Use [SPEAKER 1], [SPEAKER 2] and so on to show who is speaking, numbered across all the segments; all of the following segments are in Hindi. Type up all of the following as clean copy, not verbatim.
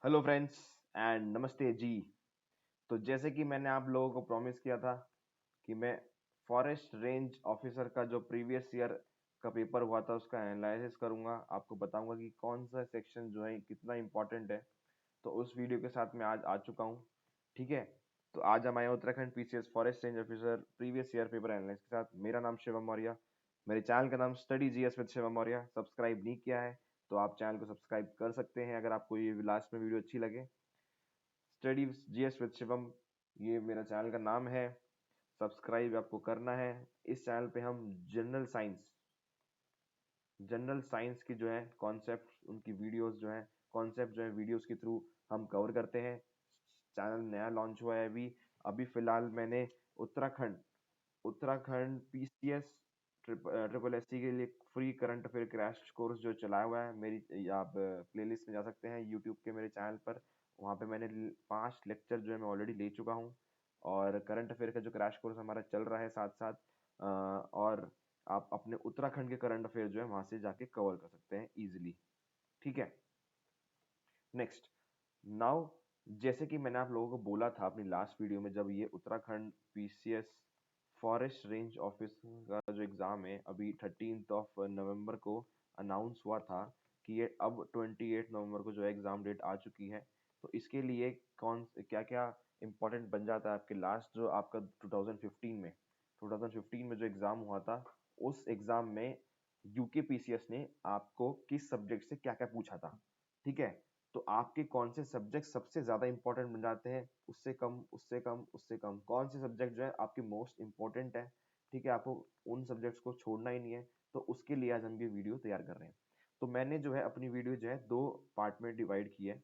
[SPEAKER 1] हेलो फ्रेंड्स एंड नमस्ते जी। तो जैसे कि मैंने आप लोगों को प्रॉमिस किया था कि मैं फॉरेस्ट रेंज ऑफिसर का जो प्रीवियस ईयर का पेपर हुआ था उसका एनालिसिस करूंगा, आपको बताऊंगा कि कौन सा सेक्शन जो है कितना इंपॉर्टेंट है। तो उस वीडियो के साथ मैं आज आ चुका हूँ। ठीक है, तो आज हम आए हैं Uttarakhand PCS forest range officer previous year paper analysis के साथ। मेरा नाम शिवम मौर्य, मेरे चैनल का नाम study GS with Shivam Maurya. Subscribe नहीं किया है तो आप चैनल को सब्सक्राइब कर सकते हैं अगर आपको ये लास्ट में वीडियो अच्छी लगे। स्टडी जीएस विद शिवम, ये मेरा चैनल का नाम है। सब्सक्राइब आपको करना है। इस चैनल पे हम जनरल साइंस की जो है कॉन्सेप्ट, उनकी वीडियोस जो है कॉन्सेप्ट जो है वीडियोस के थ्रू हम कवर करते हैं। चैनल नया लॉन्च हुआ है अभी अभी फिलहाल मैंने Uttarakhand Uttarakhand PCS triple SC के लिए free current affair crash course जो चलाया हुआ है। मेरी आप प्लेलिस्ट में जा सकते हैं यूट्यूब के मेरे चैनल पर। वहाँ पे मैंने 5 लेक्चर जो है मैं ऑलरेडी ले चुका हूँ और करंट अफेयर का जो क्रैश कोर्स हमारा चल रहा है साथ साथ। और आप अपने उत्तराखंड के करंट अफेयर जो है वहाँ से जाके कवर कर सकते हैं इजिली। ठीक है, नेक्स्ट नाउ, जैसे कि मैंने आप लोगों को बोला था अपनी लास्ट वीडियो में, जब ये Uttarakhand PCS forest range office का जो एग्ज़ाम है अभी 13 नवंबर को अनाउंस हुआ था कि ये अब 28 नवंबर को जो है एग्ज़ाम डेट आ चुकी है। तो इसके लिए कौन क्या क्या इम्पोर्टेंट बन जाता है आपके लास्ट जो आपका 2015 में जो एग्ज़ाम हुआ था, उस एग्ज़ाम में यूके पीसीएस ने आपको किस सब्जेक्ट से क्या क्या पूछा था। ठीक है, तो आपके कौन से सब्जेक्ट सबसे ज्यादा इंपॉर्टेंट बन जाते हैं, उससे कम उससे कम उससे कम, कौन से सब्जेक्ट जो है आपके मोस्ट इंपॉर्टेंट है। ठीक है, आपको उन सब्जेक्ट्स को छोड़ना ही नहीं है। तो उसके लिए आज हम ये वीडियो तैयार कर रहे हैं। तो मैंने जो है अपनी वीडियो जो है 2 पार्ट में डिवाइड की है।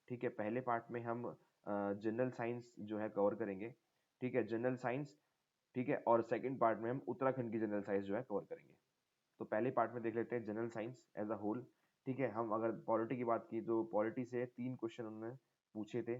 [SPEAKER 1] ठीक है, पहले पार्ट में हम जनरल साइंस जो है कवर करेंगे। ठीक है, जनरल साइंस। ठीक है, और सेकंड पार्ट में हम उत्तराखंड की जनरल साइंस जो है कवर करेंगे। तो पहले पार्ट में देख लेते हैं general science as a whole. ठीक है, हम अगर पॉलिटी की बात की तो पॉलिटी से 3 क्वेश्चन उन्होंने पूछे थे।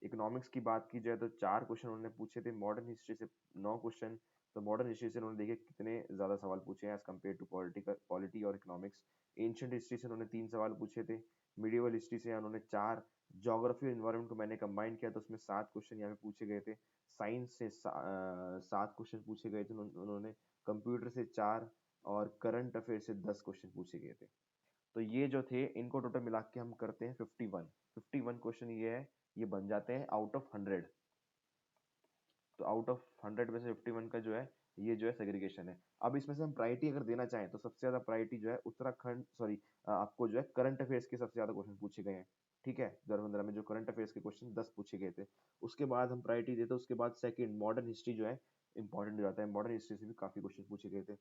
[SPEAKER 1] इकोनॉमिक्स की बात की जाए तो 4 क्वेश्चन उन्होंने पूछे थे। मॉडर्न हिस्ट्री से 9 क्वेश्चन। तो मॉडर्न हिस्ट्री से उन्होंने देखे कितने ज्यादा सवाल पूछे हैं एज कम्पेयर टू पॉलिटी और इकोनॉमिक्स। एंशियंट हिस्ट्री से उन्होंने 3 सवाल पूछे थे। मिडिवल हिस्ट्री से उन्होंने 4। ज्योग्राफी और इन्वायरमेंट को मैंने कंबाइन किया तो उसमें 7 क्वेश्चन यहाँ पे पूछे गए थे। साइंस से 7 क्वेश्चन पूछे गए थे उन्होंने। कंप्यूटर से 4 और करंट अफेयर से 10 क्वेश्चन पूछे गए थे। तो ये जो थे इनको टोटल मिला के हम करते हैं 51 क्वेश्चन। ये है, ये बन जाते हैं आउट ऑफ 100। तो आउट ऑफ 100 में से 51 का जो है ये जो है सेग्रीगेशन है। अब इसमें से हम प्रायोरिटी अगर देना चाहें तो सबसे ज्यादा प्रायोरिटी जो है उत्तराखंड, सॉरी, आपको जो है करंट अफेयर्स के सबसे ज्यादा क्वेश्चन पूछे गए हैं। ठीक है, 2015 में जो करंट अफेयर्स के क्वेश्चन 10 पूछे गए थे। उसके बाद हम प्रायोरिटी देते हैं, उसके बाद सेकंड मॉडर्न हिस्ट्री जो है इंपॉर्टेंट हो जाता है। मॉडर्न हिस्ट्री से भी काफी क्वेश्चन पूछे गए थे।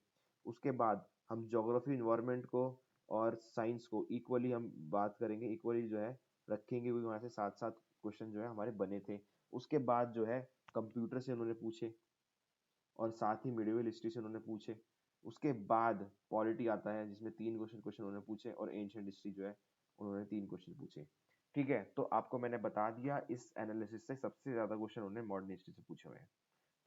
[SPEAKER 1] उसके बाद हम ज्योग्राफी, इन्वायरमेंट को और साइंस को इक्वली हम बात करेंगे, इक्वली जो है रखेंगे, क्योंकि वहां से 7-7 क्वेश्चन जो है हमारे बने थे। उसके बाद जो है कंप्यूटर से उन्होंने पूछे और साथ ही मिडिवल हिस्ट्री से उन्होंने पूछे। उसके बाद पॉलिटी आता है जिसमें 3 क्वेश्चन क्वेश्चन उन्होंने पूछे और एंशियंट हिस्ट्री जो है उन्होंने 3 क्वेश्चन पूछे। ठीक है, तो आपको मैंने बता दिया इस एनालिसिस से सबसे ज्यादा क्वेश्चन उन्होंने मॉडर्न हिस्ट्री से पूछे हुए हैं।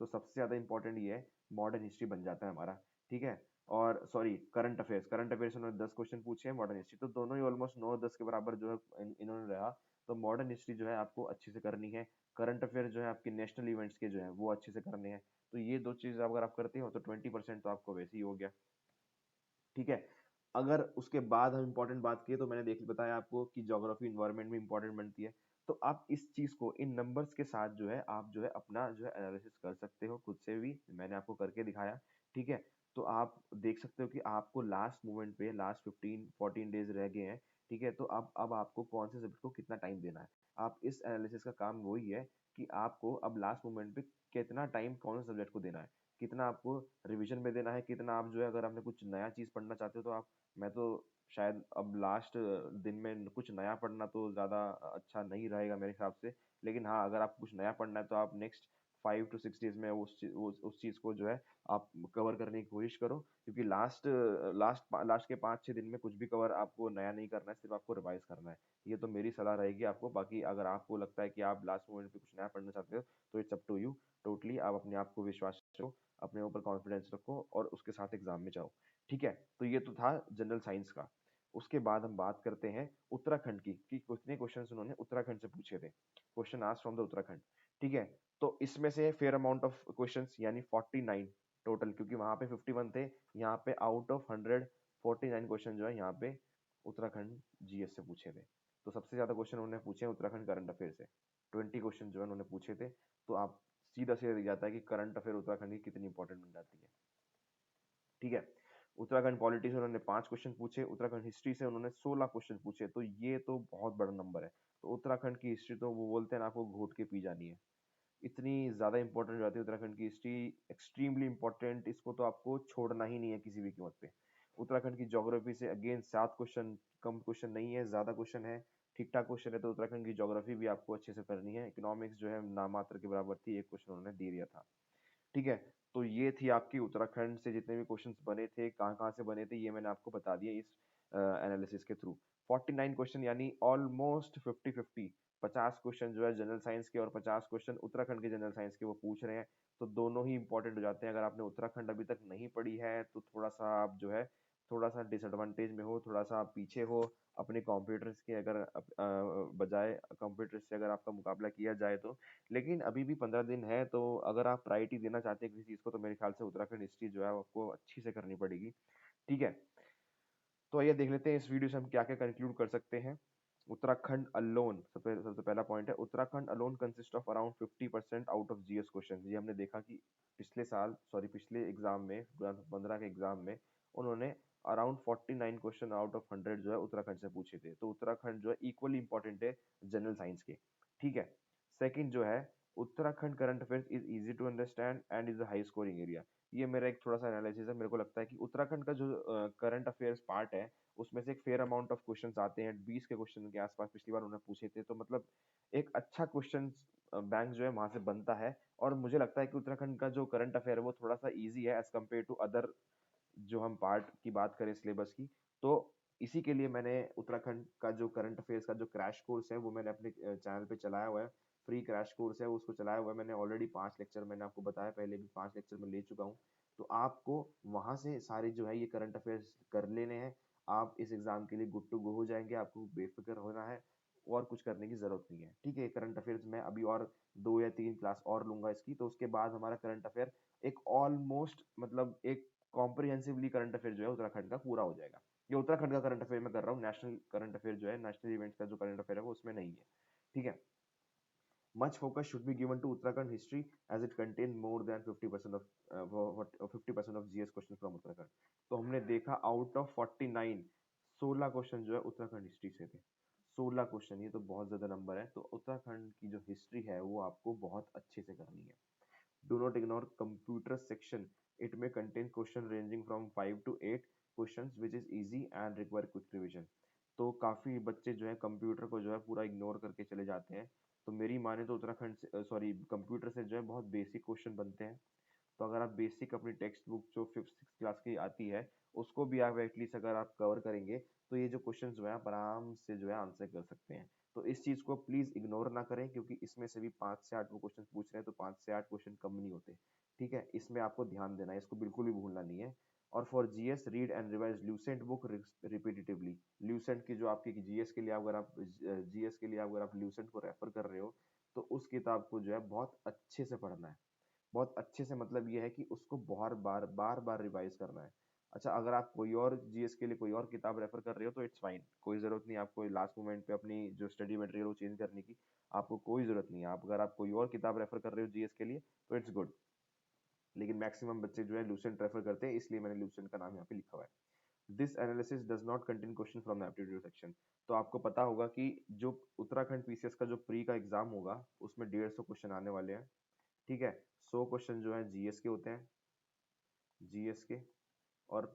[SPEAKER 1] तो सबसे ज्यादा इंपॉर्टेंट ये है, मॉडर्न हिस्ट्री बन जाता है हमारा। ठीक है, और सॉरी, करंट अफेयर्स उन्होंने 10 क्वेश्चन पूछे हैं। मॉडर्न हिस्ट्री तो दोनों ही ऑलमोस्ट 9-10 के बराबर जो है इन्होंने रहा। तो मॉडर्न हिस्ट्री जो है आपको अच्छे से करनी है। करंट अफेयर जो है आपके नेशनल इवेंट्स के जो है वो अच्छे से करने हैं। तो ये 2 चीज अगर आप करते हो तो 20% तो आपको वैसे ही हो गया। ठीक है, अगर उसके बाद हम इंपॉर्टेंट बात किए तो मैंने देख बताया आपको कि ज्योग्राफी इन्वायरमेंट में इंपॉर्टेंट बनती है। तो आप इस चीज को इन नंबर्स के साथ जो है आप जो है अपना जो है एनालिसिस कर सकते हो खुद से भी, मैंने आपको करके दिखाया। ठीक है, तो आप देख सकते हो कि आपको लास्ट मोमेंट पे लास्ट 15-14 डेज रह गए हैं। ठीक है, तो अब आपको कौन से सब्जेक्ट को कितना टाइम देना है। आप इस एनालिसिस का काम वही है कि आपको अब लास्ट मोमेंट पे कितना टाइम कौन से सब्जेक्ट को देना है, कितना आपको रिवीजन में देना है, कितना आप जो है अगर आपने कुछ नया चीज पढ़ना चाहते हो तो आप, मैं तो शायद अब लास्ट दिन में कुछ नया पढ़ना तो ज़्यादा अच्छा नहीं रहेगा मेरे हिसाब से। लेकिन हाँ, अगर आपको कुछ नया पढ़ना है तो आप नेक्स्ट 5 to 6 डेज में उस चीज़ को जो है आप कवर करने की कोशिश करो, क्योंकि लास्ट लास्ट लास्ट के 5-6 दिन में कुछ भी कवर आपको नया नहीं करना है, सिर्फ आपको रिवाइज करना है। ये तो मेरी सलाह रहेगी आपको। बाकी अगर आपको लगता है कि आप लास्ट मोमेंट पे कुछ नया पढ़ना चाहते हो तो it's up to you. Totally आप अपने आप को विश्वास रखो, अपने ऊपर कॉन्फिडेंस रखो और उसके साथ एग्जाम में जाओ। ठीक है, तो ये तो था जनरल साइंस का। उसके बाद हम बात करते हैं उत्तराखंड की कि कितने क्वेश्चन उन्होंने उत्तराखंड से पूछे थे, question asked from the Uttarakhand. ठीक है, तो इसमें से फेयर अमाउंट ऑफ क्वेश्चंस यानी 49 टोटल, क्योंकि वहां पे 51 थे, यहाँ पे आउट ऑफ 100 49 क्वेश्चन जो है यहाँ पे उत्तराखंड जीएस से पूछे थे। तो सबसे ज्यादा क्वेश्चन उन्होंने पूछे हैं उत्तराखंड करंट अफेयर से, 20 क्वेश्चन जो है उन्होंने पूछे थे। तो आप सीधा सीधा दिख जाता है कि करंट अफेयर उत्तराखंड की कितनी इंपॉर्टेंट बन जाती है। ठीक है, उत्तराखंड पॉलिटी से उन्होंने 5 क्वेश्चन पूछे, उत्तराखंड हिस्ट्री से उन्होंने 16 क्वेश्चन पूछे, तो ये तो बहुत बड़ा नंबर है। तो उत्तराखंड की हिस्ट्री तो वो बोलते हैं ना, आपको घोट के पी जानी है, इतनी ज्यादा इंपॉर्टेंट हो जाती है उत्तराखंड की हिस्ट्री, एक्सट्रीमली इंपॉर्टेंट, इसको तो आपको छोड़ना ही नहीं है किसी भी कीमत पे। उत्तराखंड की ज्योग्राफी से अगेन 7 क्वेश्चन, कम क्वेश्चन नहीं है, ज्यादा क्वेश्चन है, ठीक ठाक क्वेश्चन है। तो उत्तराखंड की ज्योग्राफी भी आपको अच्छे से करनी है। इकोनॉमिक्स जो है नामात्र के बराबर थी, एक क्वेश्चन उन्होंने दे दिया था। ठीक है, तो ये थी आपकी उत्तराखंड से जितने भी क्वेश्चंस बने थे, कहाँ कहाँ से बने थे, ये मैंने आपको बता दिया इस एनालिसिस के थ्रू। 49 क्वेश्चन यानी ऑलमोस्ट 50-50, 50 क्वेश्चन जो है जनरल साइंस के और 50 क्वेश्चन उत्तराखंड के जनरल साइंस के वो पूछ रहे हैं। तो दोनों ही इंपॉर्टेंट हो जाते हैं। अगर आपने उत्तराखंड अभी तक नहीं पढ़ी है तो थोड़ा सा आप जो है थोड़ा सा डिसएडवांटेज में हो, थोड़ा सा आप पीछे हो अपने कॉम्पिटिटर्स के, अगर बजाय कंप्यूटर से अगर आपका मुकाबला किया जाए तो। लेकिन अभी भी 15 दिन है, तो अगर आप प्रायोरिटी देना चाहते हैं किसी चीज को, तो मेरे ख्याल से उत्तराखंड हिस्ट्री जो है वो आपको अच्छी से करनी पड़ेगी। ठीक है, तो आइए देख लेते हैं इस वीडियो से हम क्या क्या कंक्लूड कर सकते हैं। उत्तराखंड अलोन, सबसे सबसे पहला पॉइंट है, Uttarakhand alone consist of around 50% out of GS question. ये हमने देखा कि पिछले एग्जाम में 2015 के एग्जाम में उन्होंने अराउंड 49 क्वेश्चन आउट ऑफ 100 जो है उत्तराखंड से पूछे थे। तो उत्तराखंड जो है इक्वली इंपॉर्टेंट है जनरल साइंस के। ठीक है, सेकंड जो है, Uttarakhand current affairs is easy to understand and is a high scoring area. ये मेरा एक थोड़ा सा एनालिसिस है। मेरे को लगता है कि उत्तराखंड का जो करंट अफेयर्स पार्ट है, उसमें से एक फेयर अमाउंट ऑफ क्वेश्चंस आते हैं, 20 के क्वेश्चन के आसपास पिछली बार उन्होंने पूछे थे। तो मतलब एक अच्छा क्वेश्चन बैंक जो है वहां से बनता है। और मुझे लगता है कि उत्तराखंड का जो करंट अफेयर है वो थोड़ा सा इजी है एज कम्पेयर टू अदर, जो हम पार्ट की बात करें सिलेबस की। तो इसी के लिए मैंने उत्तराखंड का जो करंट अफेयर्स का जो क्रैश कोर्स है वो मैंने अपने चैनल पे चलाया हुआ है। फ्री क्रैश कोर्स है, उसको चलाया हुआ है मैंने ऑलरेडी। 5 लेक्चर मैंने आपको बताया, पहले भी 5 लेक्चर में ले चुका हूँ। तो आपको वहां से सारे जो है ये करंट अफेयर्स कर लेने हैं। आप इस एग्जाम के लिए गुड टू गो हो जाएंगे, आपको बेफिक्र होना है और कुछ करने की जरूरत नहीं है। ठीक है, करंट अफेयर्स में अभी और 2 या 3 क्लास और लूंगा इसकी, तो उसके बाद हमारा करंट अफेयर एक ऑलमोस्ट मतलब एक कॉम्प्रिहेंसिवली करंट अफेयर जो है उत्तराखंड का पूरा हो जाएगा। ये उत्तराखंड का करंट अफेयर मैं कर रहा हूँ, नेशनल करंट अफेयर जो है, नेशनल इवेंट्स का जो करंट अफेयर है वो उसमें नहीं है। ठीक है, much focus should be given to Uttarakhand history as it contains more than 50% of 50% of GS questions from Uttarakhand। तो हमने देखा आउट ऑफ 49 16 क्वेश्चन जो है उत्तराखंड हिस्ट्री से थे। 16 क्वेश्चन, ये तो बहुत ज्यादा नंबर है। तो उत्तराखंड की जो हिस्ट्री है वो आपको बहुत अच्छे से करनी है। Do not ignore computer section. It may contain question ranging from 5 to 8 questions which is easy and require quick revision। तो काफी बच्चे जो है कंप्यूटर को जो है पूरा इग्नोर करके चले जाते हैं। तो मेरी माने तो उत्तराखंड से सॉरी कंप्यूटर से जो है बहुत बेसिक क्वेश्चन बनते हैं। तो अगर आप बेसिक अपनी टेक्स्ट बुक जो 5th 6th क्लास की आती है उसको भी आप एटलीस्ट अगर आप कवर करेंगे, तो ये जो क्वेश्चन जो है आप आराम से जो है आंसर कर सकते हैं। तो इस चीज को प्लीज इग्नोर ना करें, क्योंकि इसमें से भी 5 से 8 वो क्वेश्चन पूछ रहे हैं, तो 5 से 8 क्वेश्चन कम नहीं होते। ठीक है, इसमें आपको ध्यान देना है, इसको बिल्कुल भी भूलना नहीं है। और for GS read and revise Lucent book repetitively. Lucent की जो आपकी जीएस के लिए अगर आप ल्यूसेंट को रेफर कर रहे हो, तो उस किताब को जो है बहुत अच्छे से पढ़ना है। बहुत अच्छे से मतलब ये है कि उसको बार बार रिवाइज करना है। अच्छा, अगर आप कोई और जीएस के लिए कोई और किताब रेफर कर रहे हो तो इट्स फाइन, कोई जरूरत नहीं आपको लास्ट मोमेंट पे अपनी जो स्टडी मटेरियल वो चेंज करने की, आपको कोई जरूरत नहीं है। अगर आप कोई और किताब रेफर कर रहे हो जीएस के लिए तो इट्स गुड। लेकिन मैक्सिमम बच्चे जो है लूसेंट रेफर करते हैं, इसलिए मैंने लूसेंट का नाम यहाँ पे लिखा हुआ है। This analysis does not contain question from the aptitude section. तो आपको पता होगा कि जो उत्तराखंड पीसीएस का जो प्री का एग्जाम होगा उसमें 150 क्वेश्चन आने वाले हैं। ठीक है, 100 क्वेश्चन जो है जीएस के होते हैं, जीएस के, और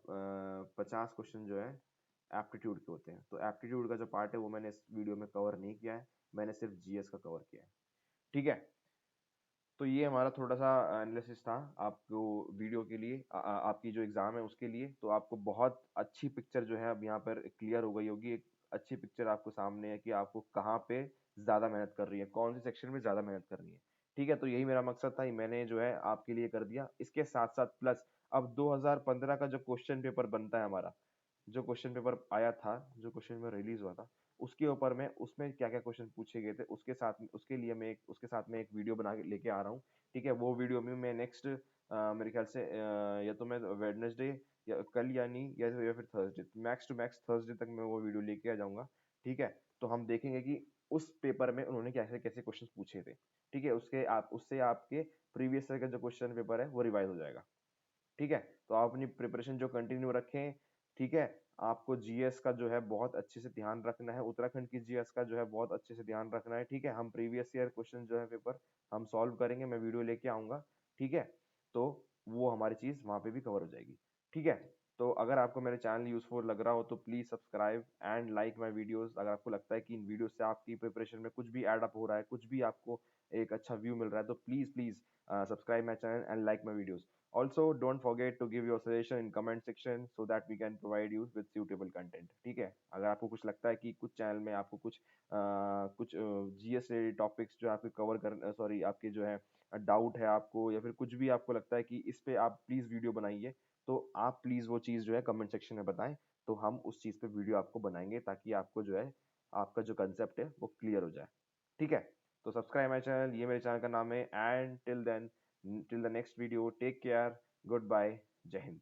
[SPEAKER 1] 50 क्वेश्चन जो है एप्टीट्यूड के होते हैं। तो एप्टीट्यूड का जो पार्ट है वो मैंने इस वीडियो में कवर नहीं किया है, मैंने सिर्फ जीएस का कवर किया है। ठीक है, तो ये हमारा थोड़ा सा एनालिसिस था आपको वीडियो के लिए, आपकी जो एग्जाम है उसके लिए। तो आपको बहुत अच्छी पिक्चर जो है अब यहाँ पर क्लियर हो गई होगी। एक अच्छी पिक्चर आपको सामने है कि आपको कहाँ पे ज्यादा मेहनत कर रही है, कौन से सेक्शन में ज्यादा मेहनत करनी है। ठीक है, तो यही मेरा मकसद था, मैंने जो है आपके लिए कर दिया। इसके साथ साथ प्लस अब 2015 का जो क्वेश्चन पेपर बनता है हमारा, जो क्वेश्चन पेपर आया था, जो क्वेश्चन पेपर रिलीज हुआ था, उसके ऊपर में उसमें क्या क्या क्वेश्चन पूछे गए थे उसके साथ, उसके लिए मैं उसके साथ में एक वीडियो बना के लेके आ रहा हूँ। ठीक है, वो वीडियो में मैं नेक्स्ट मेरे ख्याल से या तो मैं वेडनेसडे या कल यानी या फिर Thursday, max to max Thursday तक मैं वो वीडियो लेके आ जाऊंगा। ठीक है, तो हम देखेंगे कि उस पेपर में उन्होंने कैसे कैसे क्वेश्चन पूछे थे। ठीक है, उससे आपके प्रीवियस ईयर का जो क्वेश्चन पेपर है वो रिवाइज हो जाएगा। ठीक है, तो आप अपनी प्रिपरेशन जो कंटिन्यू रखें। ठीक है, आपको जीएस का जो है बहुत अच्छे से ध्यान रखना है, उत्तराखंड की जीएस का जो है बहुत अच्छे से ध्यान रखना है। ठीक है, हम प्रीवियस ईयर क्वेश्चन जो है पेपर हम सॉल्व करेंगे, मैं वीडियो लेके आऊंगा। ठीक है, तो वो हमारी चीज वहां पे भी कवर हो जाएगी। ठीक है, तो अगर आपको मेरे चैनल यूजफुल लग रहा हो तो please subscribe and like my videos. अगर आपको लगता है कि इन वीडियो से आपकी प्रिपरेशन में कुछ भी ऐड अप हो रहा है, कुछ भी आपको एक अच्छा व्यू मिल रहा है, तो please please subscribe my channel and like my videos. Also, don't forget to give your suggestion in comment section so that we can provide you with suitable content. ठीक है, अगर आपको कुछ लगता है कि कुछ चैनल में आपको कुछ जीएस से टॉपिक्स जो आपके कवर कर, सॉरी आपके जो है डाउट है आपको, या फिर कुछ भी आपको लगता है कि इस पे आप प्लीज वीडियो बनाइए, तो आप प्लीज वो चीज जो है कमेंट सेक्शन में बताएं, तो हम उस चीज पे वीडियो आपको बनाएंगे ताकि आपको जो है आपका जो कंसेप्ट है वो क्लियर हो जाए। ठीक है, तो सब्सक्राइब माय चैनल, ये मेरे चैनल का नाम है। And till then, till the next video, take care, good bye, जय हिंद।